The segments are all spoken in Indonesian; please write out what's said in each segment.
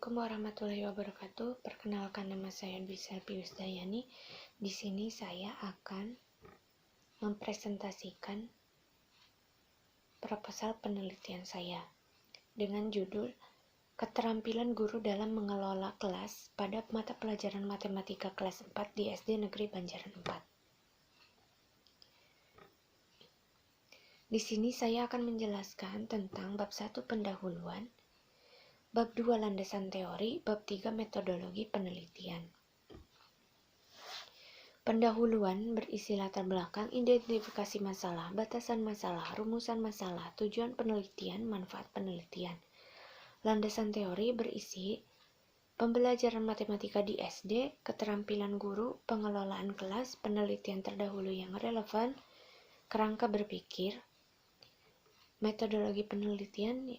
Assalamualaikum warahmatullahi wabarakatuh. Perkenalkan, nama saya Dwi Selvi Wisdayani. Di sini saya akan mempresentasikan proposal penelitian saya dengan judul Keterampilan Guru dalam Mengelola Kelas pada Mata Pelajaran Matematika Kelas 4 di SD Negeri Banjaran 4. Di sini saya akan menjelaskan tentang bab 1 pendahuluan, bab 2 landasan teori, bab 3 metodologi penelitian. Pendahuluan berisi latar belakang, identifikasi masalah, batasan masalah, rumusan masalah, tujuan penelitian, manfaat penelitian. Landasan teori berisi pembelajaran matematika di SD, keterampilan guru, pengelolaan kelas, penelitian terdahulu yang relevan, kerangka berpikir, metodologi penelitian,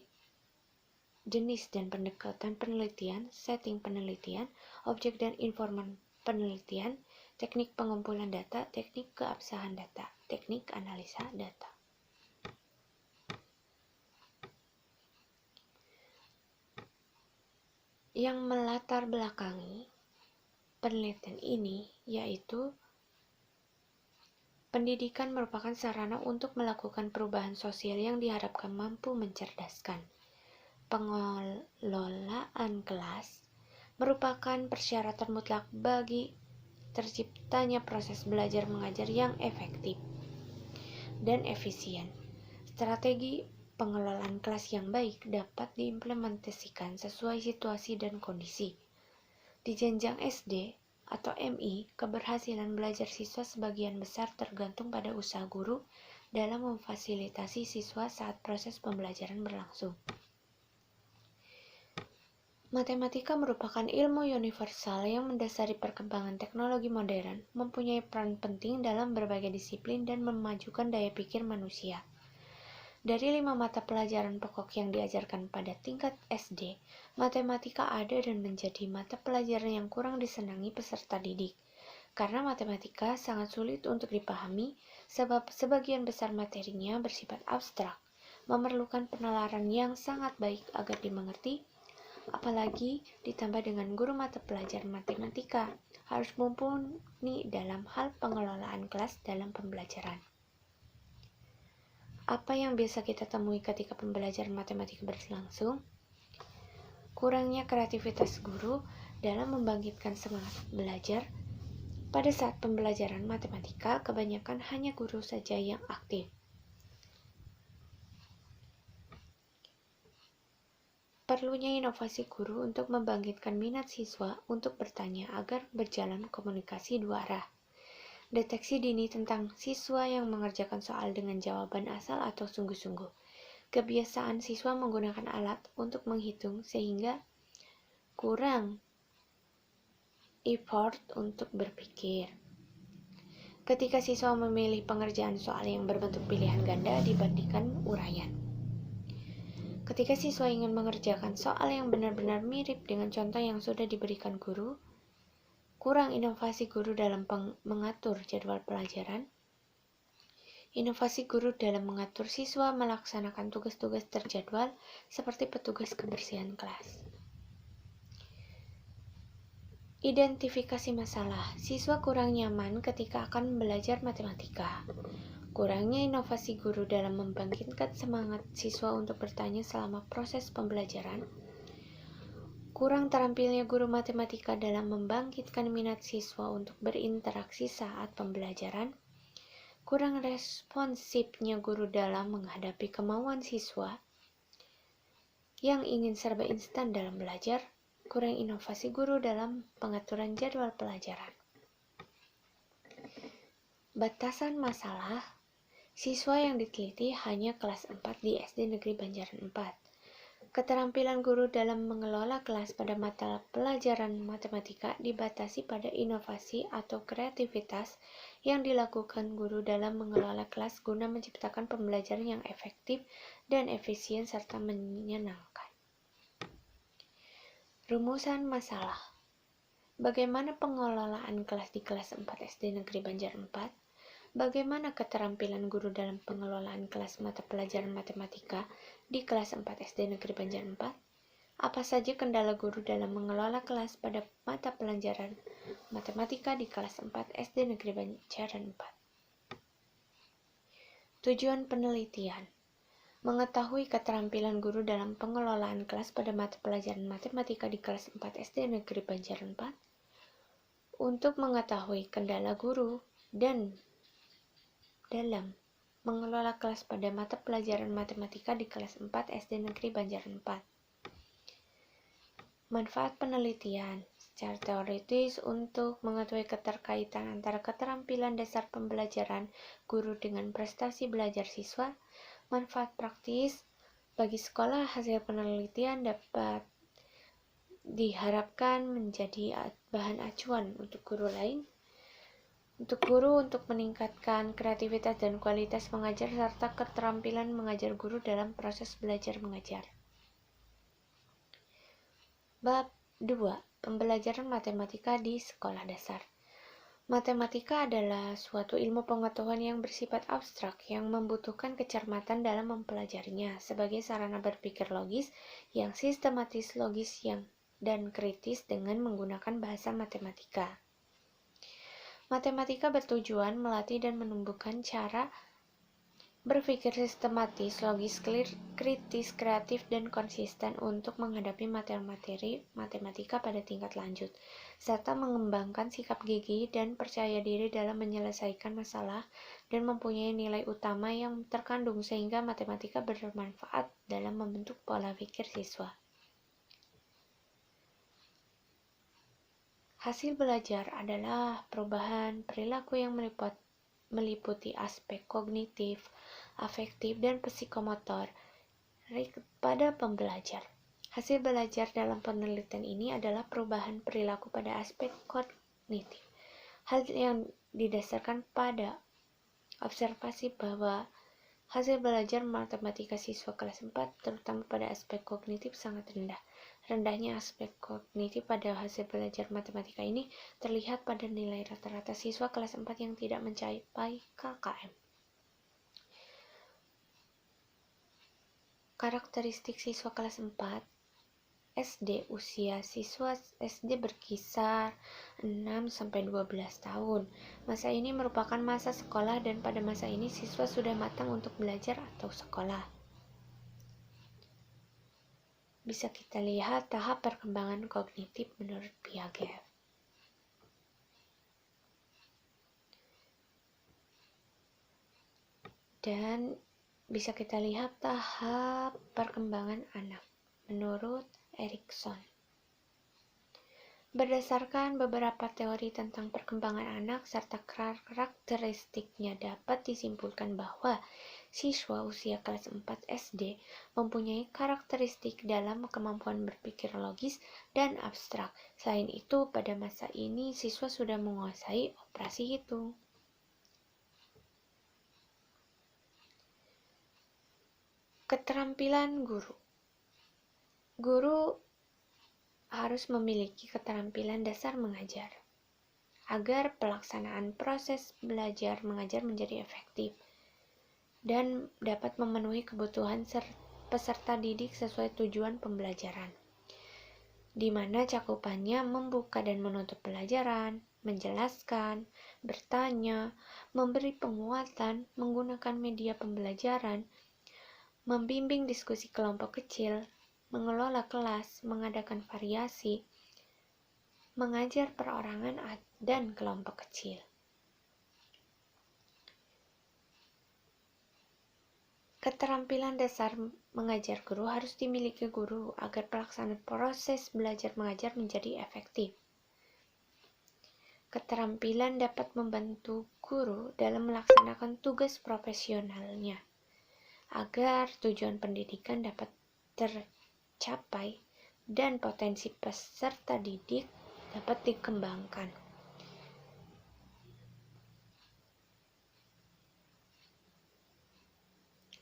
jenis dan pendekatan penelitian, setting penelitian, objek dan informan penelitian, teknik pengumpulan data, teknik keabsahan data, teknik analisa data. Yang melatar belakangi penelitian ini yaitu pendidikan merupakan sarana untuk melakukan perubahan sosial yang diharapkan mampu mencerdaskan. Pengelolaan kelas merupakan persyaratan mutlak bagi terciptanya proses belajar mengajar yang efektif dan efisien. Strategi pengelolaan kelas yang baik dapat diimplementasikan sesuai situasi dan kondisi. Di jenjang SD atau MI, keberhasilan belajar siswa sebagian besar tergantung pada usaha guru dalam memfasilitasi siswa saat proses pembelajaran berlangsung. Matematika merupakan ilmu universal yang mendasari perkembangan teknologi modern, mempunyai peran penting dalam berbagai disiplin dan memajukan daya pikir manusia. Dari 5 mata pelajaran pokok yang diajarkan pada tingkat SD, matematika ada dan menjadi mata pelajaran yang kurang disenangi peserta didik. Karena matematika sangat sulit untuk dipahami, sebab sebagian besar materinya bersifat abstrak, memerlukan penalaran yang sangat baik agar dimengerti, apalagi ditambah dengan guru mata pelajaran matematika harus mumpuni dalam hal pengelolaan kelas dalam pembelajaran. Apa yang biasa kita temui ketika pembelajaran matematika berlangsung? Kurangnya kreativitas guru dalam membangkitkan semangat belajar. Pada saat pembelajaran matematika, kebanyakan hanya guru saja yang aktif. Perlunya inovasi guru untuk membangkitkan minat siswa untuk bertanya agar berjalan komunikasi dua arah. Deteksi dini tentang siswa yang mengerjakan soal dengan jawaban asal atau sungguh-sungguh. Kebiasaan siswa menggunakan alat untuk menghitung sehingga kurang effort untuk berpikir. Ketika siswa memilih pengerjaan soal yang berbentuk pilihan ganda dibandingkan uraian. Ketika siswa ingin mengerjakan soal yang benar-benar mirip dengan contoh yang sudah diberikan guru, kurang inovasi guru dalam mengatur jadwal pelajaran. Inovasi guru dalam mengatur siswa melaksanakan tugas-tugas terjadwal seperti petugas kebersihan kelas. Identifikasi masalah. Siswa kurang nyaman ketika akan belajar matematika. Kurangnya inovasi guru dalam membangkitkan semangat siswa untuk bertanya selama proses pembelajaran. Kurang terampilnya guru matematika dalam membangkitkan minat siswa untuk berinteraksi saat pembelajaran. Kurang responsifnya guru dalam menghadapi kemauan siswa yang ingin serba instan dalam belajar. Kurang inovasi guru dalam pengaturan jadwal pelajaran. Batasan masalah. Siswa yang diteliti hanya kelas 4 di SD Negeri Banjaran 4. Keterampilan guru dalam mengelola kelas pada mata pelajaran matematika dibatasi pada inovasi atau kreativitas yang dilakukan guru dalam mengelola kelas guna menciptakan pembelajaran yang efektif dan efisien serta menyenangkan. Rumusan masalah. Bagaimana pengelolaan kelas di kelas 4 SD Negeri Banjaran 4? Bagaimana keterampilan guru dalam pengelolaan kelas mata pelajaran matematika di kelas 4 SD Negeri Banjaran 4? Apa saja kendala guru dalam mengelola kelas pada mata pelajaran matematika di kelas 4 SD Negeri Banjaran 4? Tujuan penelitian: mengetahui keterampilan guru dalam pengelolaan kelas pada mata pelajaran matematika di kelas 4 SD Negeri Banjaran 4. Untuk mengetahui kendala guru dan dalam mengelola kelas pada mata pelajaran matematika di kelas 4 SD Negeri Banjaran 4. Manfaat penelitian secara teoritis untuk mengetahui keterkaitan antara keterampilan dasar pembelajaran guru dengan prestasi belajar siswa. Manfaat praktis bagi sekolah, hasil penelitian dapat diharapkan menjadi bahan acuan untuk guru lain. Untuk guru untuk meningkatkan kreativitas dan kualitas mengajar serta keterampilan mengajar guru dalam proses belajar mengajar. Bab 2. Pembelajaran matematika di sekolah dasar. Matematika adalah suatu ilmu pengetahuan yang bersifat abstrak yang membutuhkan kecermatan dalam mempelajarinya sebagai sarana berpikir logis yang sistematis, logis dan kritis dengan menggunakan bahasa matematika. Matematika bertujuan melatih dan menumbuhkan cara berpikir sistematis, logis, kritis, kreatif, dan konsisten untuk menghadapi materi matematika pada tingkat lanjut, serta mengembangkan sikap gigih dan percaya diri dalam menyelesaikan masalah dan mempunyai nilai utama yang terkandung sehingga matematika bermanfaat dalam membentuk pola pikir siswa. Hasil belajar adalah perubahan perilaku yang meliputi aspek kognitif, afektif, dan psikomotor pada pembelajar. Hasil belajar dalam penelitian ini adalah perubahan perilaku pada aspek kognitif. Hal yang didasarkan pada observasi bahwa hasil belajar matematika siswa kelas 4 terutama pada aspek kognitif sangat rendah. Rendahnya aspek kognitif pada hasil belajar matematika ini terlihat pada nilai rata-rata siswa kelas 4 yang tidak mencapai KKM. Karakteristik siswa kelas 4 SD. Usia siswa SD berkisar 6-12 tahun. Masa ini merupakan masa sekolah dan pada masa ini siswa sudah matang untuk belajar atau sekolah. Bisa kita lihat tahap perkembangan kognitif menurut Piaget. Dan bisa kita lihat tahap perkembangan anak menurut Erikson. Berdasarkan beberapa teori tentang perkembangan anak serta karakteristiknya dapat disimpulkan bahwa siswa usia kelas 4 SD mempunyai karakteristik dalam kemampuan berpikir logis dan abstrak. Selain itu, pada masa ini siswa sudah menguasai operasi hitung. Keterampilan guru. Guru harus memiliki keterampilan dasar mengajar agar pelaksanaan proses belajar mengajar menjadi efektif dan dapat memenuhi kebutuhan peserta didik sesuai tujuan pembelajaran, di mana cakupannya membuka dan menutup pelajaran, menjelaskan, bertanya, memberi penguatan, menggunakan media pembelajaran, membimbing diskusi kelompok kecil, mengelola kelas, mengadakan variasi, mengajar perorangan dan kelompok kecil. Keterampilan dasar mengajar guru harus dimiliki guru agar pelaksanaan proses belajar mengajar menjadi efektif. Keterampilan dapat membantu guru dalam melaksanakan tugas profesionalnya agar tujuan pendidikan dapat tercapai dan potensi peserta didik dapat dikembangkan.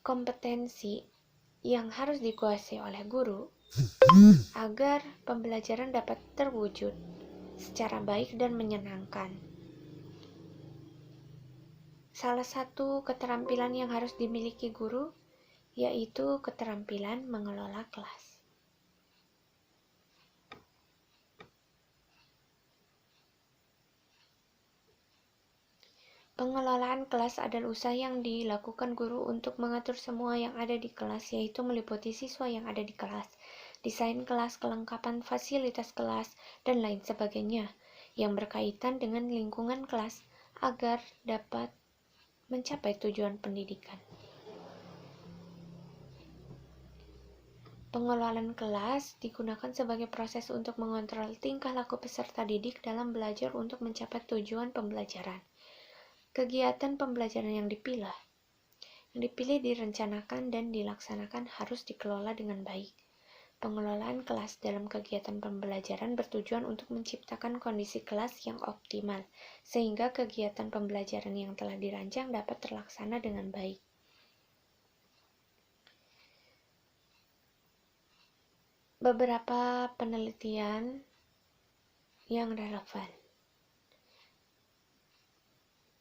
Kompetensi yang harus dikuasai oleh guru agar pembelajaran dapat terwujud secara baik dan menyenangkan. Salah satu keterampilan yang harus dimiliki guru yaitu keterampilan mengelola kelas. Pengelolaan kelas adalah usaha yang dilakukan guru untuk mengatur semua yang ada di kelas, yaitu meliputi siswa yang ada di kelas, desain kelas, kelengkapan fasilitas kelas, dan lain sebagainya yang berkaitan dengan lingkungan kelas agar dapat mencapai tujuan pendidikan. Pengelolaan kelas digunakan sebagai proses untuk mengontrol tingkah laku peserta didik dalam belajar untuk mencapai tujuan pembelajaran. Kegiatan pembelajaran yang dipilih direncanakan dan dilaksanakan harus dikelola dengan baik. Pengelolaan kelas dalam kegiatan pembelajaran bertujuan untuk menciptakan kondisi kelas yang optimal, sehingga kegiatan pembelajaran yang telah dirancang dapat terlaksana dengan baik. Beberapa penelitian yang relevan.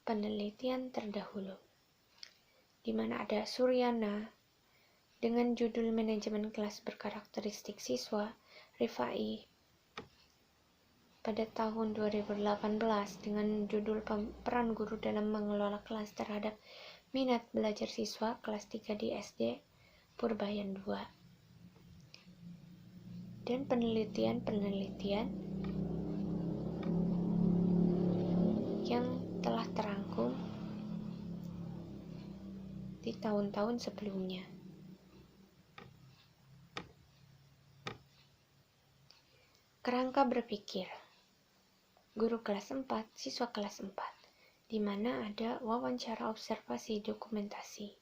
Penelitian terdahulu, di mana ada Suryana dengan judul Manajemen Kelas Berkarakteristik Siswa, Rifai pada tahun 2018 dengan judul Peran Guru dalam Mengelola Kelas Terhadap Minat Belajar Siswa Kelas 3 di SD Purbayan 2. Dan penelitian-penelitian yang telah terangkum di tahun-tahun sebelumnya. Kerangka berpikir guru kelas 4, siswa kelas 4, di mana ada wawancara observasi dokumentasi.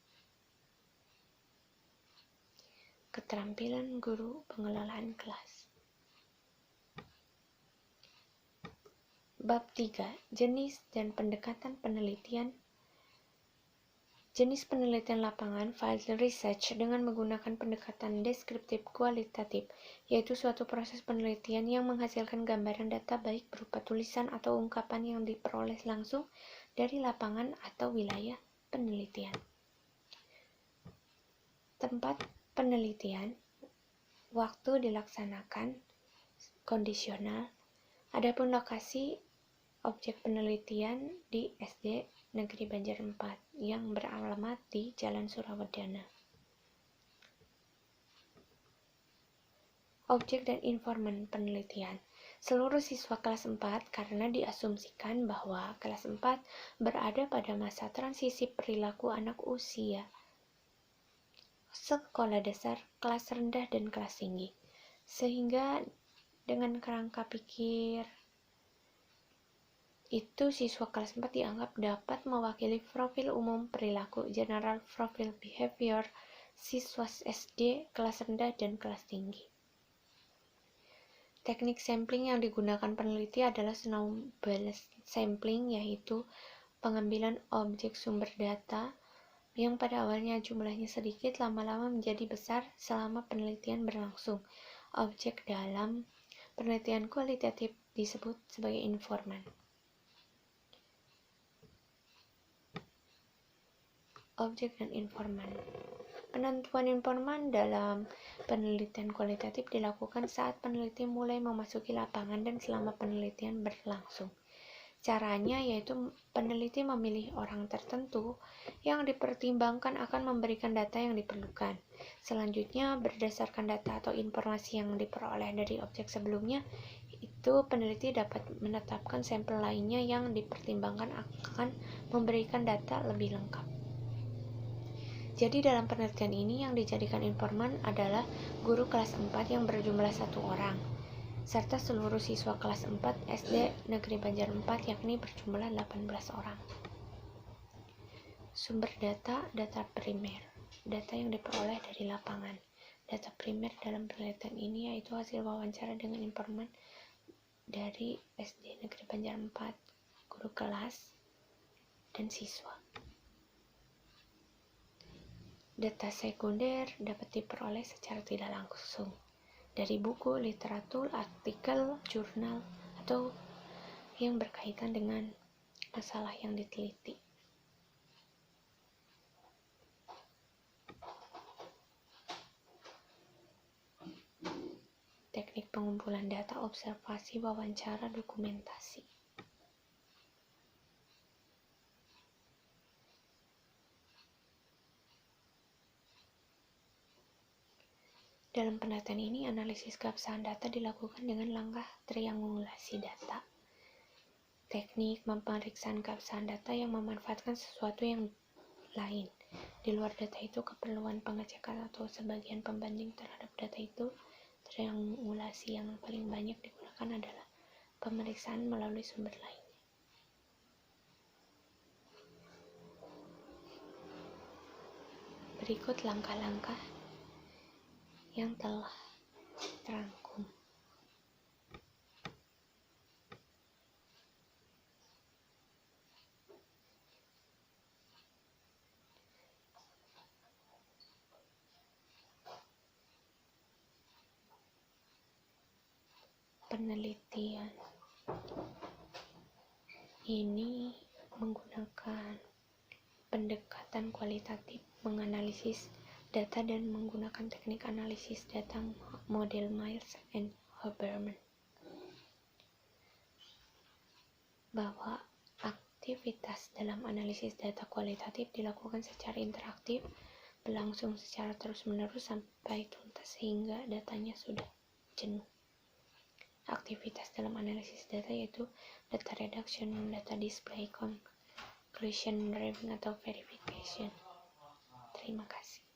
Keterampilan guru pengelolaan kelas. Bab 3. Jenis dan pendekatan penelitian. Jenis penelitian lapangan, field research, dengan menggunakan pendekatan deskriptif kualitatif, yaitu suatu proses penelitian yang menghasilkan gambaran data baik berupa tulisan atau ungkapan yang diperoleh langsung dari lapangan atau wilayah penelitian. Tempat penelitian, waktu dilaksanakan, kondisional. Adapun lokasi objek penelitian di SD Negeri Banjar 4 yang beralamat di Jalan Surawedana. Objek dan informan penelitian. Seluruh siswa kelas 4 karena diasumsikan bahwa kelas 4 berada pada masa transisi perilaku anak usia sekolah dasar, kelas rendah, dan kelas tinggi. Sehingga dengan kerangka pikir itu, siswa kelas 4 dianggap dapat mewakili profil umum perilaku general profile behavior siswa SD, kelas rendah, dan kelas tinggi. Teknik sampling yang digunakan peneliti adalah snowball sampling, yaitu pengambilan objek sumber data yang pada awalnya jumlahnya sedikit lama-lama menjadi besar selama penelitian berlangsung. Objek dalam penelitian kualitatif disebut sebagai informan. Objek dan informan. Penentuan informan dalam penelitian kualitatif dilakukan saat peneliti mulai memasuki lapangan dan selama penelitian berlangsung. Caranya yaitu peneliti memilih orang tertentu yang dipertimbangkan akan memberikan data yang diperlukan. Selanjutnya, berdasarkan data atau informasi yang diperoleh dari objek sebelumnya, itu peneliti dapat menetapkan sampel lainnya yang dipertimbangkan akan memberikan data lebih lengkap. Jadi dalam penelitian ini yang dijadikan informan adalah guru kelas 4 yang berjumlah 1 orang, serta seluruh siswa kelas 4 SD Negeri Banjar 4 yakni berjumlah 18 orang. Sumber data, data primer, data yang diperoleh dari lapangan. Data primer dalam penelitian ini yaitu hasil wawancara dengan informan dari SD Negeri Banjar 4, guru kelas, dan siswa. Data sekunder dapat diperoleh secara tidak langsung dari buku, literatur, artikel, jurnal, atau yang berkaitan dengan masalah yang diteliti. Teknik pengumpulan data, observasi, wawancara, dokumentasi. Dalam pendataan ini, analisis keabsahan data dilakukan dengan langkah triangulasi data. Teknik pemeriksaan keabsahan data yang memanfaatkan sesuatu yang lain. Di luar data itu, keperluan pengecekan atau sebagian pembanding terhadap data itu. Triangulasi yang paling banyak digunakan adalah pemeriksaan melalui sumber lain. Berikut langkah-langkah yang telah terangkum. Penelitian ini menggunakan pendekatan kualitatif, menganalisis data dan menggunakan teknik analisis data model Miles and Hoberman. Bahwa aktivitas dalam analisis data kualitatif dilakukan secara interaktif, berlangsung secara terus-menerus sampai tuntas sehingga datanya sudah jenuh. Aktivitas dalam analisis data yaitu data reduction, data display, conclusion driving, atau verification. Terima kasih.